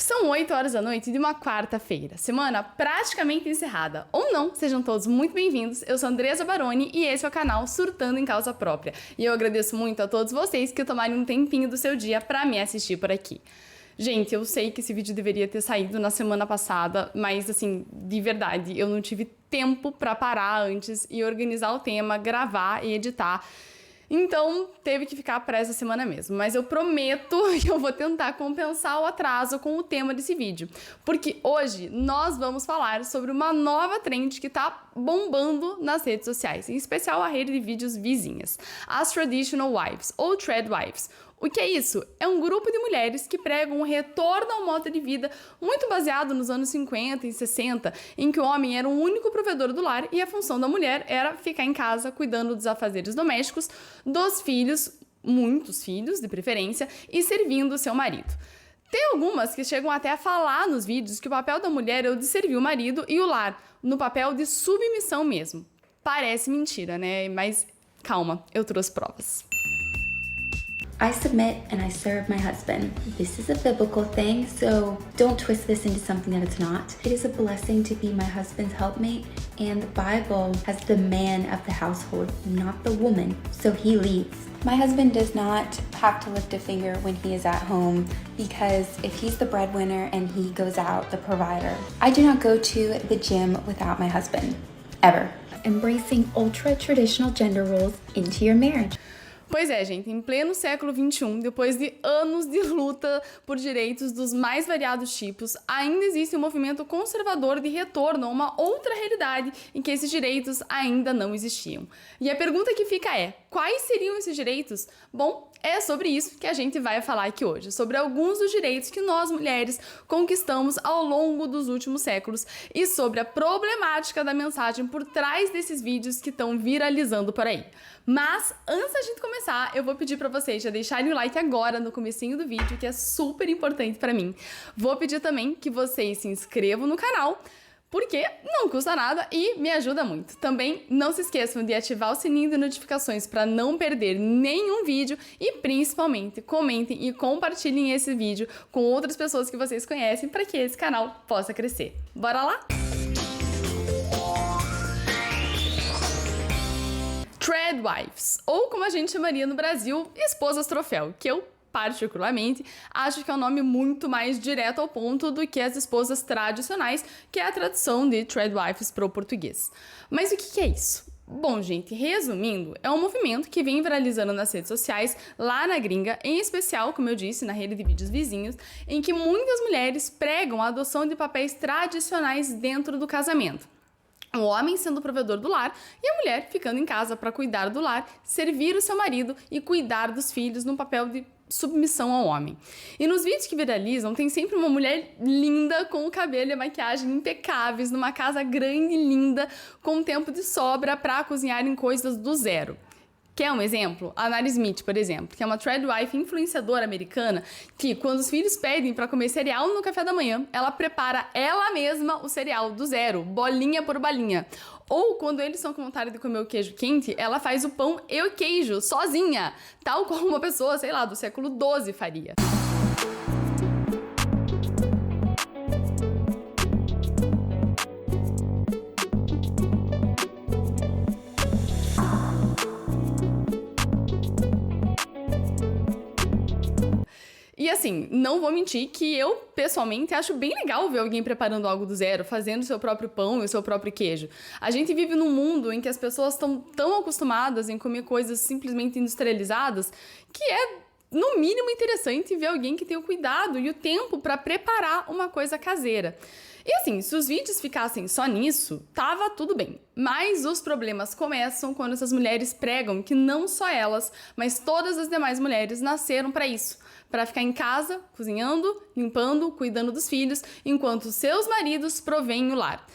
São 8 horas da noite de uma quarta-feira, semana praticamente encerrada. Ou não, sejam todos muito bem-vindos. Eu sou Andresa Baroni e esse é o canal Surtando em Causa Própria. E eu agradeço muito a todos vocês que tomarem um tempinho do seu dia para me assistir por aqui. Gente, eu sei que esse vídeo deveria ter saído na semana passada, mas assim, de verdade, eu não tive tempo para parar antes e organizar o tema, gravar e editar. Então, teve que ficar para essa semana mesmo. Mas eu prometo que eu vou tentar compensar o atraso com o tema desse vídeo. Porque hoje nós vamos falar sobre uma nova trend que tá bombando nas redes sociais, em especial a rede de vídeos vizinhas, as Traditional Wives, ou Trad Wives. O que é isso? É um grupo de mulheres que pregam um retorno ao modo de vida muito baseado nos anos 50 e 60, em que o homem era o único provedor do lar e a função da mulher era ficar em casa cuidando dos afazeres domésticos, dos filhos, muitos filhos de preferência, e servindo o seu marido. Tem algumas que chegam até a falar nos vídeos que o papel da mulher é o de servir o marido e o lar, no papel de submissão mesmo. Parece mentira, né? Mas calma, eu trouxe provas. I submit and I serve my husband. This is a biblical thing, so don't twist this into something that it's not. It is a blessing to be my husband's helpmate, and the Bible has the man of the household, not the woman, so he leads. My husband does not have to lift a finger when he is at home because if he's the breadwinner and he goes out, the provider. I do not go to the gym without my husband, ever. Embracing ultra-traditional gender roles into your marriage. Pois é, gente, em pleno século XXI, depois de anos de luta por direitos dos mais variados tipos, ainda existe um movimento conservador de retorno a uma outra realidade em que esses direitos ainda não existiam. E a pergunta que fica é, quais seriam esses direitos? Bom, é sobre isso que a gente vai falar aqui hoje, sobre alguns dos direitos que nós mulheres conquistamos ao longo dos últimos séculos e sobre a problemática da mensagem por trás desses vídeos que estão viralizando por aí. Mas, antes da gente começar, eu vou pedir pra vocês já deixarem o like agora no comecinho do vídeo, que é super importante pra mim. Vou pedir também que vocês se inscrevam no canal, porque não custa nada e me ajuda muito. Também não se esqueçam de ativar o sininho de notificações para não perder nenhum vídeo e principalmente comentem e compartilhem esse vídeo com outras pessoas que vocês conhecem para que esse canal possa crescer. Bora lá? Trad Wives, ou como a gente chamaria no Brasil, esposas troféu, que eu particularmente, acho que é um nome muito mais direto ao ponto do que as esposas tradicionais, que é a tradução de Trad Wives para o português. Mas o que é isso? Bom, gente, resumindo, é um movimento que vem viralizando nas redes sociais lá na gringa, em especial, como eu disse, na rede de vídeos vizinhos, em que muitas mulheres pregam a adoção de papéis tradicionais dentro do casamento. O homem sendo o provedor do lar e a mulher ficando em casa para cuidar do lar, servir o seu marido e cuidar dos filhos no papel de submissão ao homem. E nos vídeos que viralizam, tem sempre uma mulher linda com o cabelo e a maquiagem impecáveis, numa casa grande e linda, com tempo de sobra para cozinhar em coisas do zero. Quer um exemplo? A Nara Smith, por exemplo, que é uma trad wife influenciadora americana que, quando os filhos pedem para comer cereal no café da manhã, ela prepara ela mesma o cereal do zero, bolinha por bolinha. Ou quando eles estão com vontade de comer o queijo quente, ela faz o pão e o queijo sozinha, tal como uma pessoa, sei lá, do século XII faria. E assim, não vou mentir que eu, pessoalmente, acho bem legal ver alguém preparando algo do zero, fazendo o seu próprio pão e o seu próprio queijo. A gente vive num mundo em que as pessoas estão tão acostumadas em comer coisas simplesmente industrializadas que é, no mínimo, interessante ver alguém que tem o cuidado e o tempo para preparar uma coisa caseira. E assim, se os vídeos ficassem só nisso, tava tudo bem. Mas os problemas começam quando essas mulheres pregam que não só elas, mas todas as demais mulheres nasceram para isso. Para ficar em casa, cozinhando, limpando, cuidando dos filhos, enquanto seus maridos provêm o lar.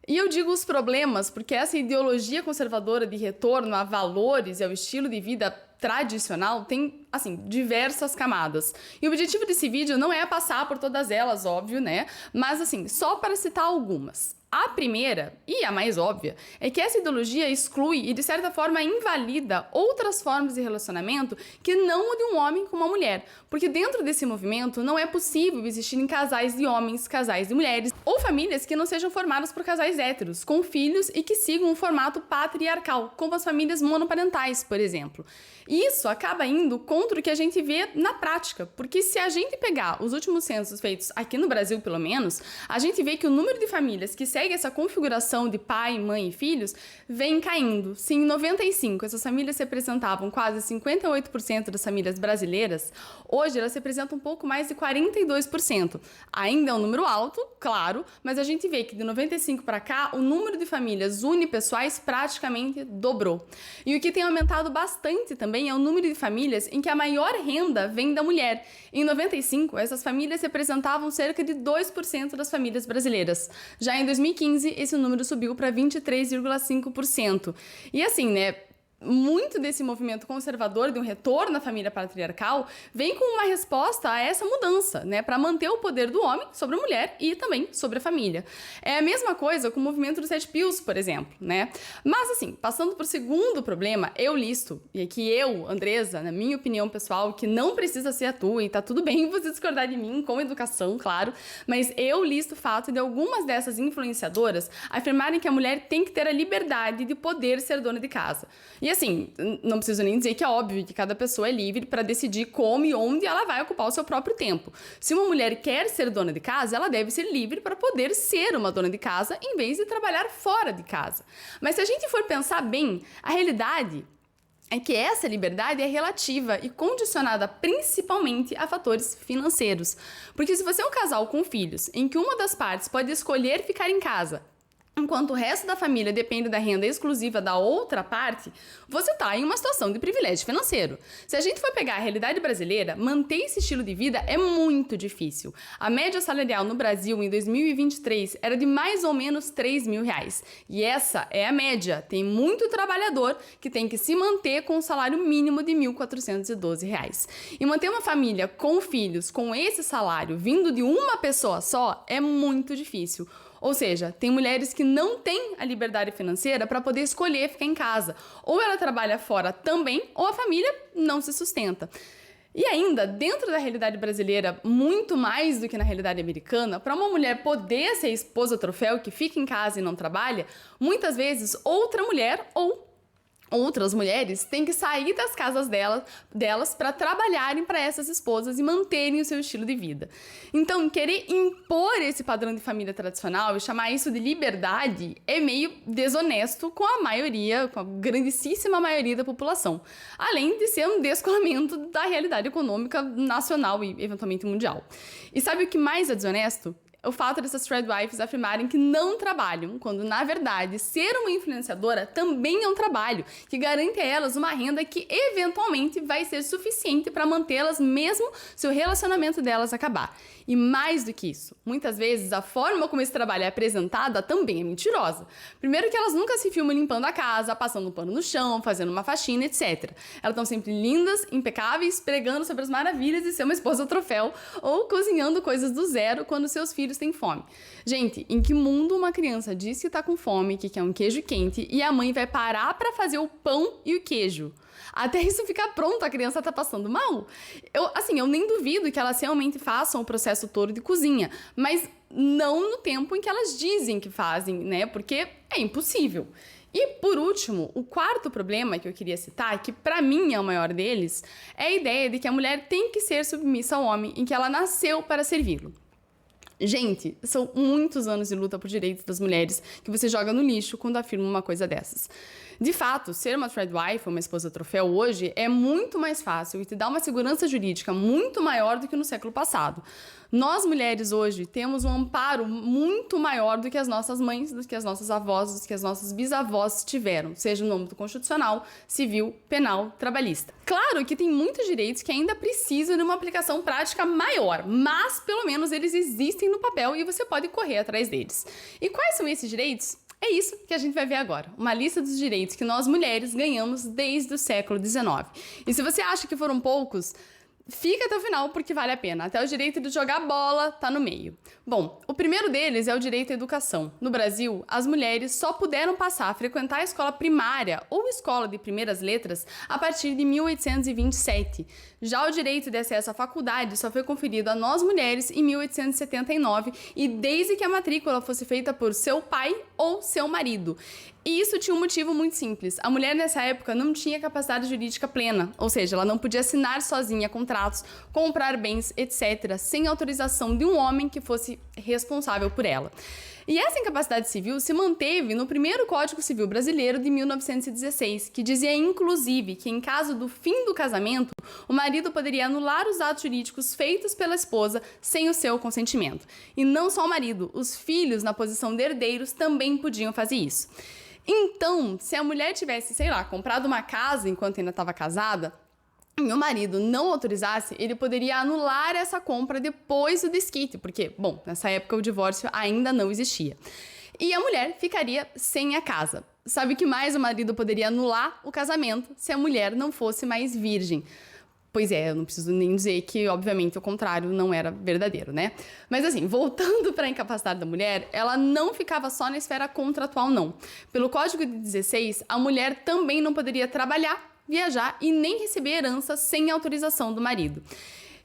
E eu digo os problemas porque essa ideologia conservadora de retorno a valores e ao estilo de vida tradicional tem, assim, diversas camadas. E o objetivo desse vídeo não é passar por todas elas, óbvio, né? Mas, assim, só para citar algumas. A primeira, e a mais óbvia, é que essa ideologia exclui e, de certa forma, invalida outras formas de relacionamento que não o de um homem com uma mulher. Porque dentro desse movimento não é possível existirem casais de homens, casais de mulheres, ou famílias que não sejam formadas por casais héteros, com filhos e que sigam um formato patriarcal, como as famílias monoparentais, por exemplo. Isso acaba indo contra o que a gente vê na prática, porque se a gente pegar os últimos censos feitos aqui no Brasil, pelo menos, a gente vê que o número de famílias que segue essa configuração de pai, mãe e filhos vem caindo. Se em 95 essas famílias representavam quase 58% das famílias brasileiras, hoje elas representam um pouco mais de 42%. Ainda é um número alto, claro, mas a gente vê que de 95 para cá o número de famílias unipessoais praticamente dobrou. E o que tem aumentado bastante também é o número de famílias em que a maior renda vem da mulher. Em 95, essas famílias representavam cerca de 2% das famílias brasileiras. Já em 2015, esse número subiu para 23,5%. E assim, né? Muito desse movimento conservador de um retorno à família patriarcal vem com uma resposta a essa mudança, né, para manter o poder do homem sobre a mulher e também sobre a família. É a mesma coisa com o movimento dos Red Pills, por exemplo, né? Mas assim, passando para o segundo problema, eu listo, e aqui eu, Andresa, na minha opinião pessoal, que não precisa ser a tua, e tá tudo bem você discordar de mim, com educação, claro, mas eu listo o fato de algumas dessas influenciadoras afirmarem que a mulher tem que ter a liberdade de poder ser dona de casa. E assim, não preciso nem dizer que é óbvio que cada pessoa é livre para decidir como e onde ela vai ocupar o seu próprio tempo. Se uma mulher quer ser dona de casa, ela deve ser livre para poder ser uma dona de casa em vez de trabalhar fora de casa. Mas se a gente for pensar bem, a realidade é que essa liberdade é relativa e condicionada principalmente a fatores financeiros. Porque se você é um casal com filhos, em que uma das partes pode escolher ficar em casa, enquanto o resto da família depende da renda exclusiva da outra parte, você está em uma situação de privilégio financeiro. Se a gente for pegar a realidade brasileira, manter esse estilo de vida é muito difícil. A média salarial no Brasil em 2023 era de mais ou menos R$3.000. E essa é a média. Tem muito trabalhador que tem que se manter com um salário mínimo de R$1.412. E manter uma família com filhos com esse salário vindo de uma pessoa só é muito difícil. Ou seja, tem mulheres que não têm a liberdade financeira para poder escolher ficar em casa. Ou ela trabalha fora também, ou a família não se sustenta. E ainda, dentro da realidade brasileira, muito mais do que na realidade americana, para uma mulher poder ser esposa troféu que fica em casa e não trabalha, muitas vezes outra mulher ou outras mulheres têm que sair das casas delas para trabalharem para essas esposas e manterem o seu estilo de vida. Então, querer impor esse padrão de família tradicional e chamar isso de liberdade é meio desonesto com a maioria, com a grandíssima maioria da população. Além de ser um descolamento da realidade econômica nacional e eventualmente mundial. E sabe o que mais é desonesto? O fato dessas threadwives afirmarem que não trabalham, quando, na verdade, ser uma influenciadora também é um trabalho, que garante a elas uma renda que, eventualmente, vai ser suficiente para mantê-las mesmo se o relacionamento delas acabar. E mais do que isso, muitas vezes a forma como esse trabalho é apresentada também é mentirosa. Primeiro que elas nunca se filmam limpando a casa, passando um pano no chão, fazendo uma faxina, etc. Elas estão sempre lindas, impecáveis, pregando sobre as maravilhas de ser uma esposa troféu ou cozinhando coisas do zero quando seus filhos têm fome. Gente, em que mundo uma criança diz que tá com fome, que quer um queijo quente e a mãe vai parar para fazer o pão e o queijo? Até isso ficar pronto, a criança tá passando mal. Eu nem duvido que elas realmente façam o processo todo de cozinha, mas não no tempo em que elas dizem que fazem, né? Porque é impossível. E, por último, o quarto problema que eu queria citar, que pra mim é o maior deles, é a ideia de que a mulher tem que ser submissa ao homem, em que ela nasceu para servi-lo. Gente, são muitos anos de luta por direitos das mulheres que você joga no lixo quando afirma uma coisa dessas. De fato, ser uma threadwife ou uma esposa troféu hoje é muito mais fácil e te dá uma segurança jurídica muito maior do que no século passado. Nós, mulheres, hoje, temos um amparo muito maior do que as nossas mães, do que as nossas avós, do que as nossas bisavós tiveram, seja no âmbito constitucional, civil, penal, trabalhista. Claro que tem muitos direitos que ainda precisam de uma aplicação prática maior, mas pelo menos eles existem no papel e você pode correr atrás deles. E quais são esses direitos? É isso que a gente vai ver agora, uma lista dos direitos que nós mulheres ganhamos desde o século XIX. E se você acha que foram poucos, Fica até o final porque vale a pena. Até o direito de jogar bola tá no meio. Bom, o primeiro deles é o direito à educação. No Brasil, as mulheres só puderam passar a frequentar a escola primária ou escola de primeiras letras a partir de 1827. Já o direito de acesso à faculdade só foi conferido a nós mulheres em 1879 e desde que a matrícula fosse feita por seu pai ou seu marido. E isso tinha um motivo muito simples. A mulher nessa época não tinha capacidade jurídica plena, ou seja, ela não podia assinar sozinha contratos, comprar bens, etc., sem autorização de um homem que fosse responsável por ela. E essa incapacidade civil se manteve no primeiro Código Civil Brasileiro de 1916, que dizia inclusive que em caso do fim do casamento, o marido poderia anular os atos jurídicos feitos pela esposa sem o seu consentimento. E não só o marido, os filhos na posição de herdeiros também podiam fazer isso. Então, se a mulher tivesse, sei lá, comprado uma casa enquanto ainda estava casada, e o marido não autorizasse, ele poderia anular essa compra depois do desquite, porque, bom, nessa época o divórcio ainda não existia. E a mulher ficaria sem a casa. Sabe o que mais o marido poderia anular o casamento se a mulher não fosse mais virgem? Pois é, eu não preciso nem dizer que, obviamente, o contrário não era verdadeiro, né? Mas assim, voltando para a incapacidade da mulher, ela não ficava só na esfera contratual, não. Pelo Código de 16, a mulher também não poderia trabalhar, viajar e nem receber herança sem autorização do marido.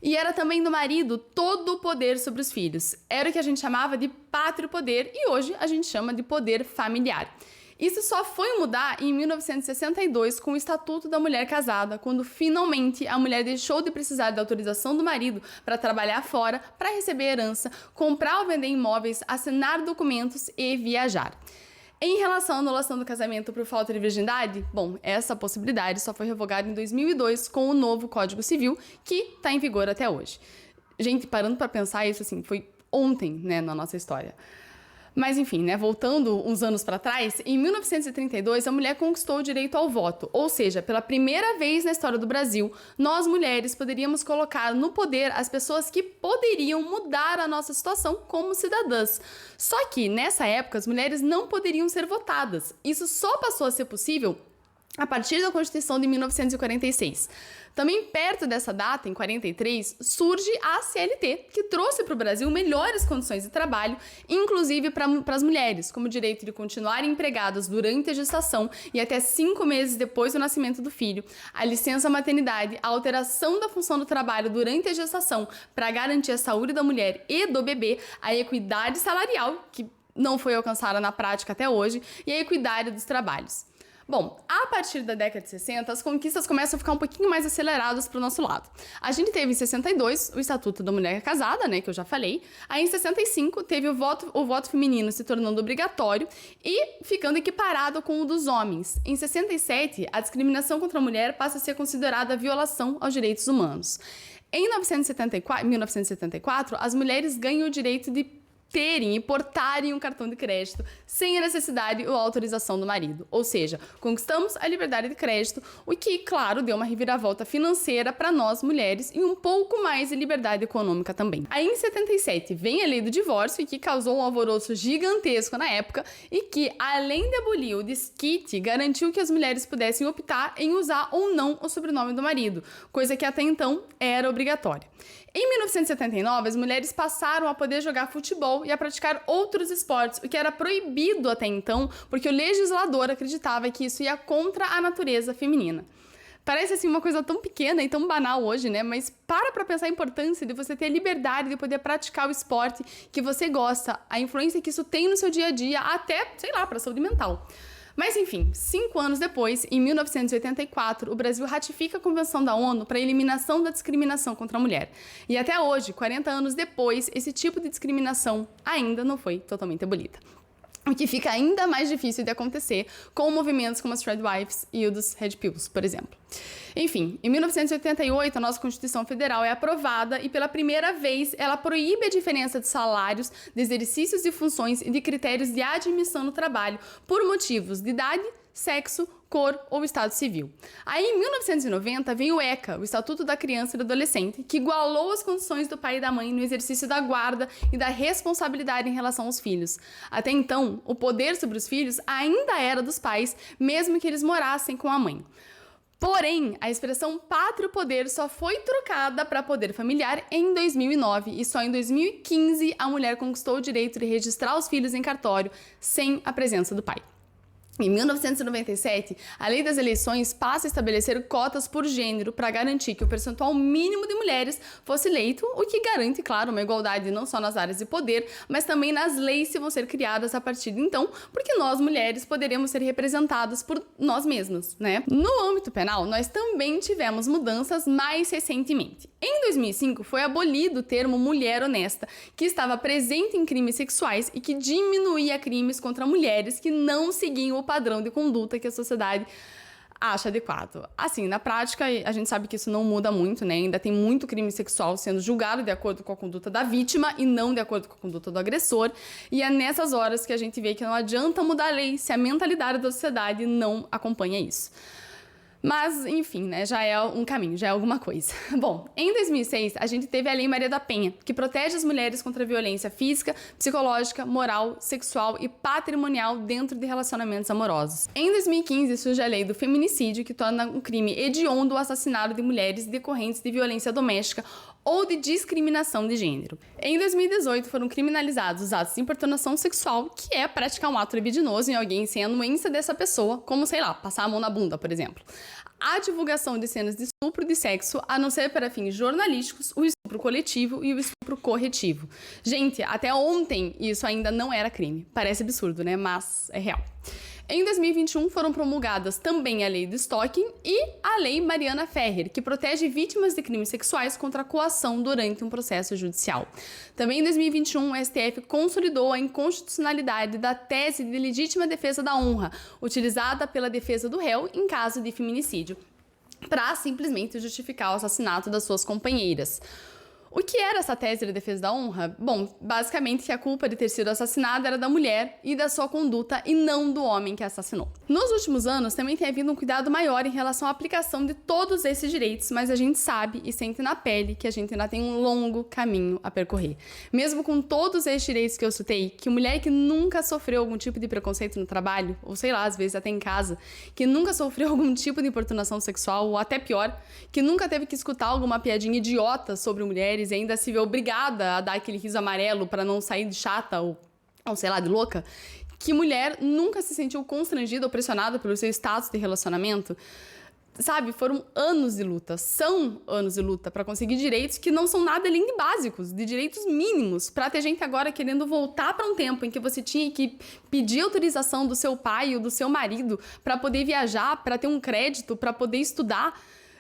E era também do marido todo o poder sobre os filhos. Era o que a gente chamava de pátrio poder e hoje a gente chama de poder familiar. Isso só foi mudar em 1962 com o Estatuto da Mulher Casada, quando finalmente a mulher deixou de precisar da autorização do marido para trabalhar fora, para receber herança, comprar ou vender imóveis, assinar documentos e viajar. Em relação à anulação do casamento por falta de virgindade, bom, essa possibilidade só foi revogada em 2002 com o novo Código Civil, que está em vigor até hoje. Gente, parando para pensar isso, assim, foi ontem, né, na nossa história. Mas enfim, né, voltando uns anos para trás, em 1932 a mulher conquistou o direito ao voto, ou seja, pela primeira vez na história do Brasil, nós mulheres poderíamos colocar no poder as pessoas que poderiam mudar a nossa situação como cidadãs. Só que nessa época as mulheres não poderiam ser votadas. Isso só passou a ser possível a partir da Constituição de 1946. Também perto dessa data, em 43, surge a CLT, que trouxe para o Brasil melhores condições de trabalho, inclusive para as mulheres, como o direito de continuar empregadas durante a gestação e até 5 meses depois do nascimento do filho, a licença maternidade, a alteração da função do trabalho durante a gestação para garantir a saúde da mulher e do bebê, a equidade salarial, que não foi alcançada na prática até hoje, e a equidade dos trabalhos. Bom, a partir da década de 60, as conquistas começam a ficar um pouquinho mais aceleradas para o nosso lado. A gente teve em 62 o Estatuto da Mulher Casada, né, que eu já falei. Aí em 65 teve o voto feminino se tornando obrigatório e ficando equiparado com o dos homens. Em 67, a discriminação contra a mulher passa a ser considerada violação aos direitos humanos. Em 1974, as mulheres ganham o direito de terem e portarem um cartão de crédito sem a necessidade ou autorização do marido. Ou seja, conquistamos a liberdade de crédito, o que, claro, deu uma reviravolta financeira para nós mulheres e um pouco mais de liberdade econômica também. Aí em 77 vem a lei do divórcio, que causou um alvoroço gigantesco na época e que, além de abolir o desquite, garantiu que as mulheres pudessem optar em usar ou não o sobrenome do marido, coisa que até então era obrigatória. Em 1979, as mulheres passaram a poder jogar futebol e a praticar outros esportes, o que era proibido até então, porque o legislador acreditava que isso ia contra a natureza feminina. Parece assim uma coisa tão pequena e tão banal hoje, né? Mas para pensar a importância de você ter liberdade de poder praticar o esporte que você gosta, a influência que isso tem no seu dia a dia, até, sei lá, para a saúde mental. Mas enfim, 5 anos depois, em 1984, o Brasil ratifica a Convenção da ONU para a eliminação da discriminação contra a mulher. E até hoje, 40 anos depois, esse tipo de discriminação ainda não foi totalmente abolida. O que fica ainda mais difícil de acontecer com movimentos como as Tradwives e o dos Red Pills, por exemplo. Enfim, em 1988, a nossa Constituição Federal é aprovada e, pela primeira vez, ela proíbe a diferença de salários, de exercícios de funções e de critérios de admissão no trabalho por motivos de idade, sexo, cor ou estado civil. Aí, em 1990, vem o ECA, o Estatuto da Criança e do Adolescente, que igualou as condições do pai e da mãe no exercício da guarda e da responsabilidade em relação aos filhos. Até então, o poder sobre os filhos ainda era dos pais, mesmo que eles morassem com a mãe. Porém, a expressão pátrio poder só foi trocada para poder familiar em 2009 e só em 2015 a mulher conquistou o direito de registrar os filhos em cartório sem a presença do pai. Em 1997, a Lei das Eleições passa a estabelecer cotas por gênero para garantir que o percentual mínimo de mulheres fosse eleito, o que garante, claro, uma igualdade não só nas áreas de poder, mas também nas leis que vão ser criadas a partir de então, porque nós, mulheres, poderemos ser representadas por nós mesmas, né? No âmbito penal, nós também tivemos mudanças mais recentemente. Em 2005, foi abolido o termo mulher honesta, que estava presente em crimes sexuais e que diminuía crimes contra mulheres que não seguiam o padrão de conduta que a sociedade acha adequado. Assim, na prática, a gente sabe que isso não muda muito, né? Ainda tem muito crime sexual sendo julgado de acordo com a conduta da vítima e não de acordo com a conduta do agressor. E é nessas horas que a gente vê que não adianta mudar a lei se a mentalidade da sociedade não acompanha isso. Mas, enfim, né, já é um caminho, já é alguma coisa. Bom, em 2006, a gente teve a Lei Maria da Penha, que protege as mulheres contra a violência física, psicológica, moral, sexual e patrimonial dentro de relacionamentos amorosos. Em 2015, surge a Lei do Feminicídio, que torna um crime hediondo o assassinato de mulheres decorrentes de violência doméstica ou de discriminação de gênero. Em 2018, foram criminalizados os atos de importunação sexual, que é praticar um ato libidinoso em alguém sem a anuência dessa pessoa, como, sei lá, passar a mão na bunda, por exemplo. A divulgação de cenas de estupro de sexo, a não ser para fins jornalísticos, o estupro coletivo e o estupro corretivo. Gente, até ontem isso ainda não era crime. Parece absurdo, né? Mas é real. Em 2021, foram promulgadas também a Lei do Stalking e a Lei Mariana Ferrer, que protege vítimas de crimes sexuais contra a coação durante um processo judicial. Também em 2021, o STF consolidou a inconstitucionalidade da tese de legítima defesa da honra, utilizada pela defesa do réu em caso de feminicídio, para simplesmente justificar o assassinato das suas companheiras. O que era essa tese de defesa da honra? Bom, basicamente que a culpa de ter sido assassinada era da mulher e da sua conduta e não do homem que a assassinou. Nos últimos anos, também tem havido um cuidado maior em relação à aplicação de todos esses direitos, mas a gente sabe e sente na pele que a gente ainda tem um longo caminho a percorrer. Mesmo com todos esses direitos que eu citei, que mulher que nunca sofreu algum tipo de preconceito no trabalho, ou sei lá, às vezes até em casa, que nunca sofreu algum tipo de importunação sexual, ou até pior, que nunca teve que escutar alguma piadinha idiota sobre mulheres e ainda se vê obrigada a dar aquele riso amarelo para não sair de chata ou sei lá, de louca, que mulher nunca se sentiu constrangida ou pressionada pelo seu status de relacionamento. Sabe, foram anos de luta, são anos de luta para conseguir direitos que não são nada além de básicos, de direitos mínimos, para ter gente agora querendo voltar para um tempo em que você tinha que pedir autorização do seu pai ou do seu marido para poder viajar, para ter um crédito, para poder estudar.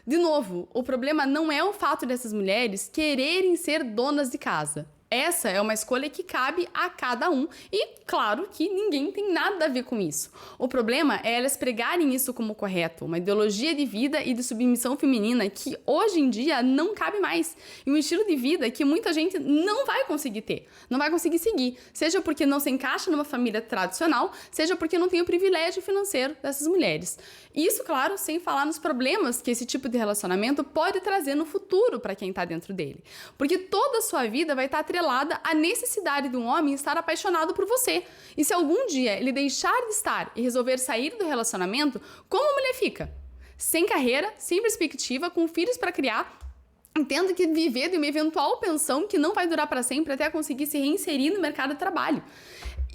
De novo, o problema não é o fato dessas mulheres quererem ser donas de casa. Essa é uma escolha que cabe a cada um e, claro, que ninguém tem nada a ver com isso. O problema é elas pregarem isso como correto, uma ideologia de vida e de submissão feminina que hoje em dia não cabe mais. E um estilo de vida que muita gente não vai conseguir ter, não vai conseguir seguir, seja porque não se encaixa numa família tradicional, seja porque não tem o privilégio financeiro dessas mulheres. Isso, claro, sem falar nos problemas que esse tipo de relacionamento pode trazer no futuro para quem está dentro dele. Porque toda a sua vida vai estar atrelada à necessidade de um homem estar apaixonado por você. E se algum dia ele deixar de estar e resolver sair do relacionamento, como a mulher fica? Sem carreira, sem perspectiva, com filhos para criar, tendo que viver de uma eventual pensão que não vai durar para sempre até conseguir se reinserir no mercado de trabalho.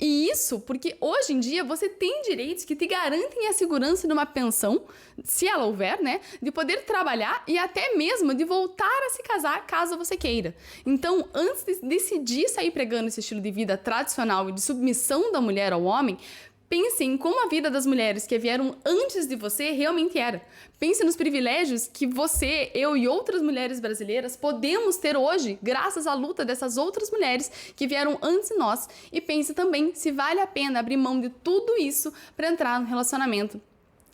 E isso porque hoje em dia você tem direitos que te garantem a segurança de uma pensão, se ela houver, né? De poder trabalhar e até mesmo de voltar a se casar caso você queira. Então, antes de decidir sair pregando esse estilo de vida tradicional e de submissão da mulher ao homem, pense em como a vida das mulheres que vieram antes de você realmente era. Pense nos privilégios que você, eu e outras mulheres brasileiras podemos ter hoje graças à luta dessas outras mulheres que vieram antes de nós. E pense também se vale a pena abrir mão de tudo isso para entrar no relacionamento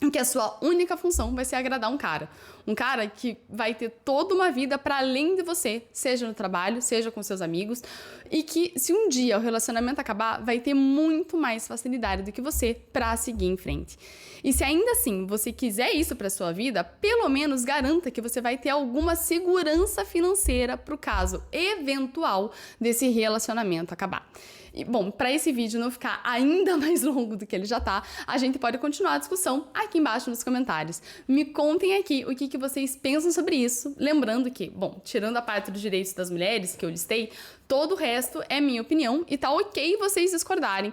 em que a sua única função vai ser agradar um cara. Um cara que vai ter toda uma vida para além de você, seja no trabalho, seja com seus amigos, e que se um dia o relacionamento acabar, vai ter muito mais facilidade do que você para seguir em frente. E se ainda assim você quiser isso para sua vida, pelo menos garanta que você vai ter alguma segurança financeira para o caso eventual desse relacionamento acabar. E, bom, para esse vídeo não ficar ainda mais longo do que ele já tá, a gente pode continuar a discussão aqui embaixo nos comentários. Me contem aqui o que vocês pensam sobre isso, lembrando que, bom, tirando a parte dos direitos das mulheres que eu listei, todo o resto é minha opinião e tá ok vocês discordarem.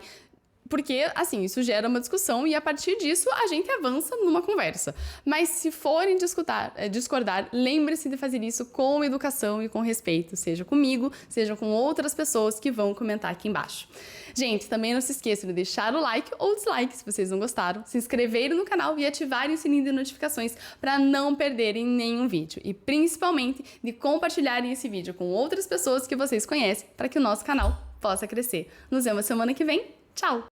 Porque, assim, isso gera uma discussão e a partir disso a gente avança numa conversa. Mas se forem discordar, lembre-se de fazer isso com educação e com respeito, seja comigo, seja com outras pessoas que vão comentar aqui embaixo. Gente, também não se esqueçam de deixar o like ou dislike se vocês não gostaram, se inscreverem no canal e ativarem o sininho de notificações para não perderem nenhum vídeo. E principalmente de compartilharem esse vídeo com outras pessoas que vocês conhecem para que o nosso canal possa crescer. Nos vemos semana que vem. Tchau!